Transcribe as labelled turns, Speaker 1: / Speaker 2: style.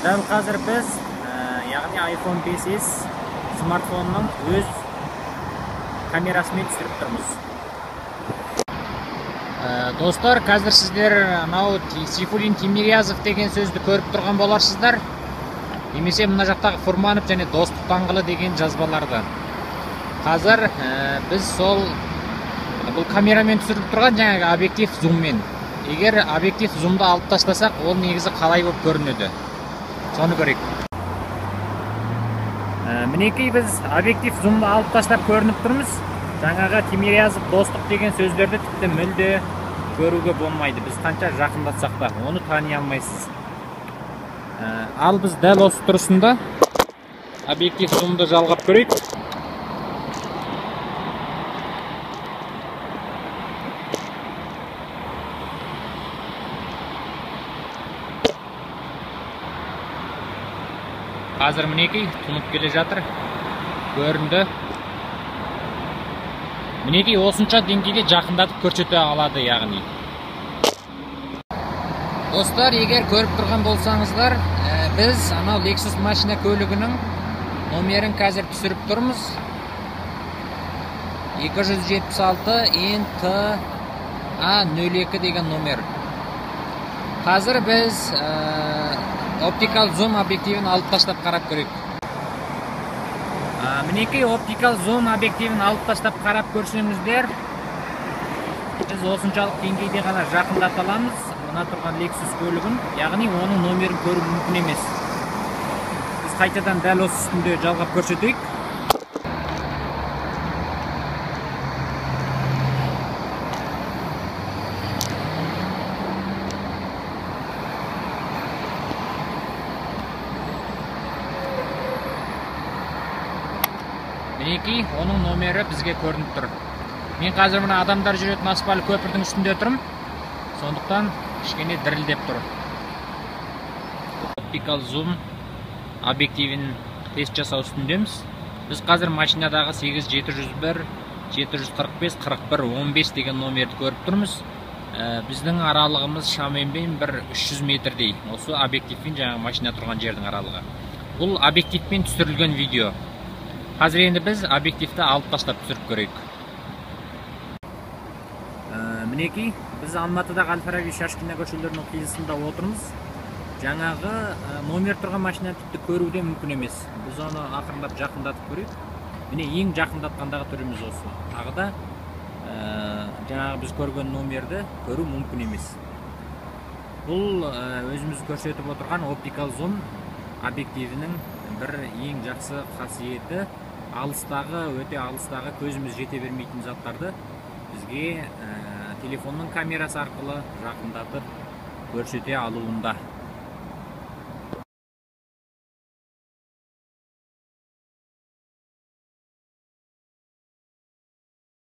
Speaker 1: Дәл қазір біз, яғни iPhone 5s смартфонның өз камерасымен түсіріп тұрмыз. Достар, қазір сіздер анау Сейфуллин Тимирязев деген сөзді көріп тұрған боларсыздар. Немесе мына жақтағы Фурманов және Достық даңғылы деген жазбаларды. Қазір біз сол бұл камерамен түсіріп тұрған жаңағы объектив зуммен. Егер объектив зумды алып таштасақ, ол негізі қалай болып көрінеді. Соны көрейік. Мінекей біз объектив зумды алып таштап көрініп тұрмыз. Жаңағы Тимирязев, Достық деген сөздерді тіпті мүлде көруге болмайды. Біз қанша жақындатсақ та, оны тани алмайсыз. Ал біз дәл осы тұрысында объектив зумды жалғап көрейік. Қазір мінекей тұнып келе жатыр, көрінді. Мінекей осынша деңгейде жақындатып көрсете алады, яғни. Достар, егер көріп тұрған болсаңыздар, біз анау Lexus машина көлігінің номерін қазір түсіріп тұрмыз. 276 NTA02 деген номер. Қазір біз оптикал зум объективін алып таштап қарап көрейік. Мінекей оптикал зум объективін алып таштап қарап көрсеңіздер, біз осыншалық деңгейде ғана жақындата аламыз мына тұрған Lexus көлігін, яғни оның номерін көру мүмкін емес. Біз қайтадан дәл осы үстінде жалғап көрсетейік. Мінекей, оның номері бізге көрініп тұр. Мен қазір мына адамдар жүретін аспалы көпірдің үстінде тұрмын. Сондықтан кішкене дірілдеп тұр. Оптикал зум объективін тест жасау үстіндеміз. Біз қазір машинадағы 8701, 745, 41, 15 деген номерді көріп тұрмыз. Біздің аралығымыз шамамен бір 300 метрдей. Осы объективпен жаңағы машина тұрған жердің аралығы. Бұл объективпен түсірілген видео. Қазір енді біз объективті алып таштап түсіріп көрейік. Мінекей, біз Алматыдағы Әл-Фараби Шашкина көшелерінің қиылысында отырмыз. Жаңағы номер тұрған машина тіпті көруде мүмкін емес. Біз оны ақырындап жақындатып көрейік. Міне ең жақындатқандағы түріміз осы. Тағы да жаңағы біз көрген номерді көру мүмкін емес. Бұл өзіміз көрсетіп отырған оптикал зум объективінің бір ең жақсы қасиеті, өте алыстағы көзіміз жете бермейтін заттарды бізге телефонның камерасы арқылы жақындатып көрсете алуында.